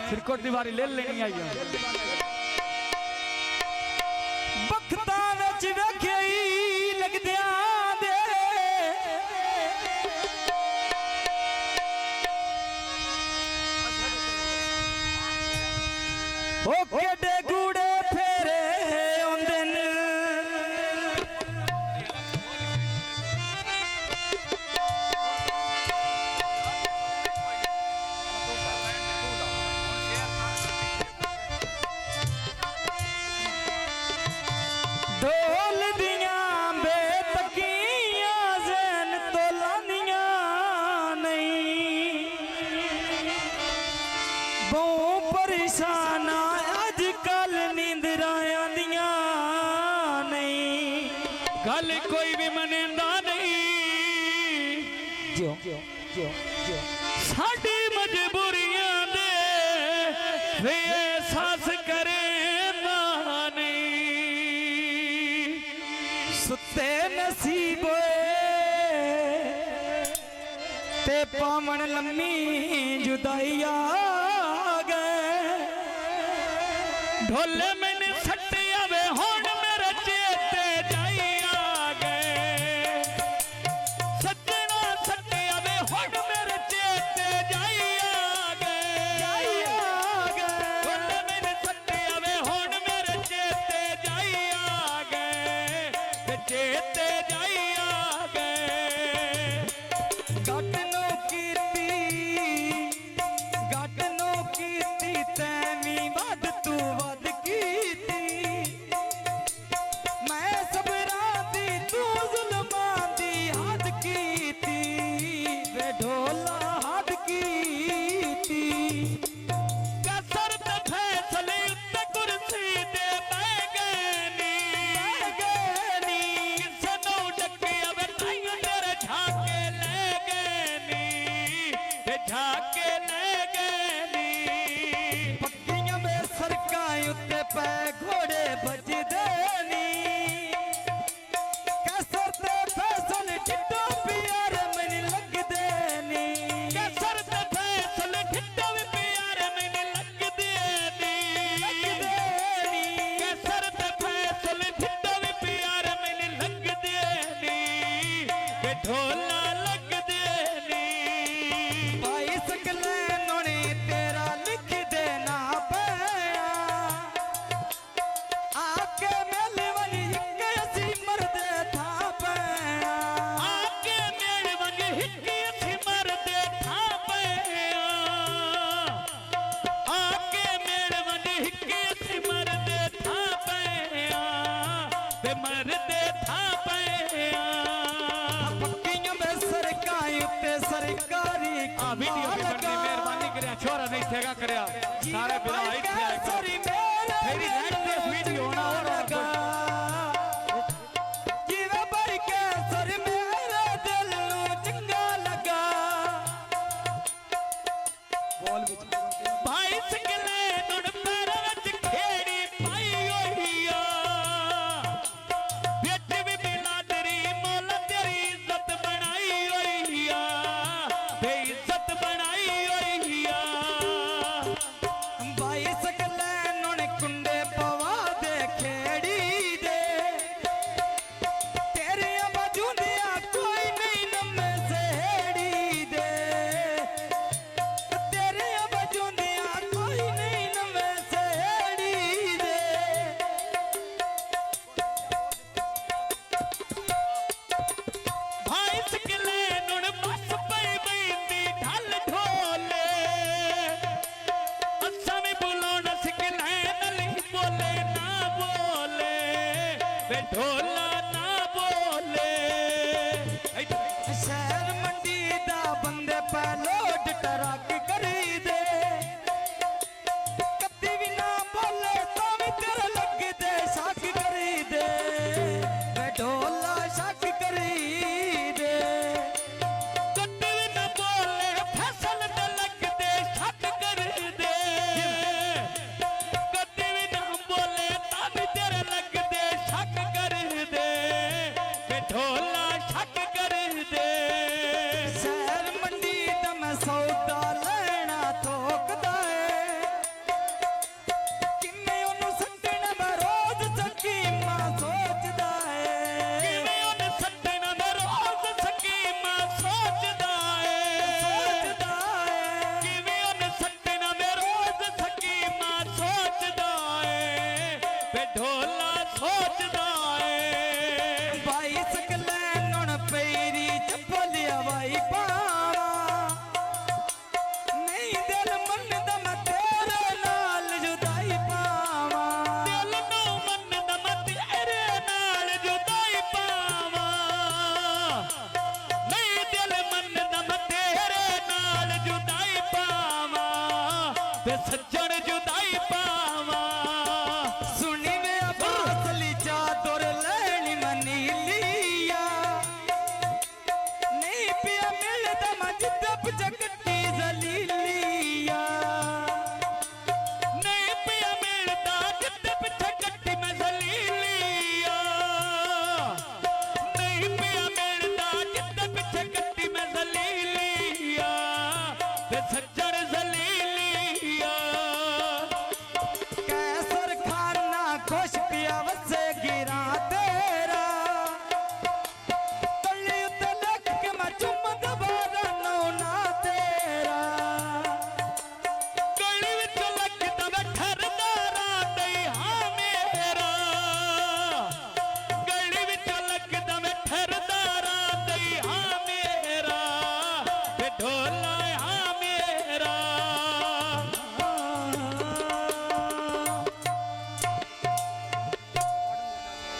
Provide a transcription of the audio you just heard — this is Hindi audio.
सिरकोट दीवारी ले लेनी आई बखता विच वेखे लगदिया दे ओ केडे गूड़े फेरे आंदे न ढोल दिया बेतकियां जैन तोलानिया नहीं बहु परेशान अजकल नींदरा आंदियां नहीं गल कोई भी मनेंदा नहीं जो जो जो जो साडी मजबूरियां दे वे एहसास करे सुते नसीब ते पावन लम्मी जुदाई आ गए ढोले मैंने सट्टे आवे होन मेरे चेते जाई आ गए सजना सट्टे आवे होन मेरे चेते जाई आ गए ढोले मैंने सट्टे आवे होन मेरे चेते जाई आ गए चेते जाई आ गए गटनो कीती तैमी वध तू वध कीती मैं सबरा दी तू जुल्मां दी हद कीती वे ढोला हद कीती कसर ते फैसले उत्ते कुर्सी दे झाके ले गए पक्कियां में सरकाएं उत्ते पै घोड़े बजदे नी कसर ते फैसल चिट्टो प्यार मन लगदे नी कसर ते फैसल चिट्टो प्यार मन लगदे नी कसर ते फैसल चिट्टो प्यार मन लगदे नी ढोला लगदे नी तेरा लिख देना पैया आके मेलवन हिक असी मरदे था पैया आके मेलवन हिक असी मरदे था पैया आके मेलवन हिक असी मरदे था पैया ते मरदे था पैया पक्कियां में सरकाई उत्ते सरकारी वीडियो भी करने मेहरबानी करे छोरा नहीं थेगा करया सारे बिना आई थे तेरी नेट वीडियो होना और जीवे भाई कैसर मेरे दिल नू चंगा लगा बोल भाई सकले नुन पैर विच खेड़ी पाई होईया बिच भी बिलादरी मोल तेरी इज्जत बनाई होईया बेइज्जत बनाई होईया भाई सकले नुन कुंडे पवा दे खेड़ी दे तेरे बाजूंदिया कोई नहीं नमे सेड़ी दे तेरे बाजूंदिया कोई नहीं नमे सेड़ी दे भाई सकले नुन बस पई बैंदी ढल ढोले असा भी बोलो न सकले नहीं बोले ना बोले वे ढोला ना बोले शहर मंडी दा बंदे पे लोड टरक करी दे कदी भी ना बोले तो भी तेरे लग दे शक करी दे वे ढोला शक करी दे कदी भी ना बोले फसल ते लग दे शक कर दे कदी भी ना बोले ता भी तेरे लग दे शक कर दे ਵੇ ਢੋਲਾ ਸੋਚਦਾ ਏ ਭਾਈ ਸਕਲੇ ਨੁਣ ਪੈਰੀ ਚੱਪਲ ਹਵਾਈ ਪਾਵਾ ਨਹੀਂ ਦਿਲ ਮੰਨਦਾ ਮੈਂ ਤੇਰੇ ਨਾਲ ਜੁਦਾਈ ਪਾਵਾਂ ਦਿਲ ਨੂੰ ਮੰਨਦਾ ਮੈਂ ਤੇਰੇ ਨਾਲ ਜੁਦਾਈ ਪਾਵਾਂ ਨਹੀਂ ਦਿਲ ਮੰਨਦਾ ਮੈਂ ਤੇਰੇ ਨਾਲ ਜੁਦਾਈ ਪਾਵਾਂ ਤੇ ਸੱਜਣ ਜੁਦਾਈ ਪਾਵਾਂ ਸੁਣੀ ਵੇ ਅਬਾਸ ਲਈ ਚਾਦਰ ਲੈਣੀ ਮਨੀਲੀਆ ਨਹੀਂ ਪਿਆ ਮਿਲਦਾ ਮੈਂ ਜਿੱਦਾਂ ਪਚਕੱਟੀ ਜ਼ਲੀਲੀਆ ਨਹੀਂ ਪਿਆ ਮਿਲਦਾ ਜਿੱਦੇ ਪਿੱਛੇ ਕੱਟੀ ਮੈਂ ਜ਼ਲੀਲੀਆ ਨਹੀਂ ਪਿਆ ਮਿਲਦਾ ਜਿੱਦੇ ਪਿੱਛੇ ਕੱਟੀ ਮੈਂ ਜ਼ਲੀਲੀਆ ਤੇ ਸੱਜਣ ਜ਼ਲੀਲੀਆ ਕੈਸਰ ਖਾਨਾ ਖੁਸ਼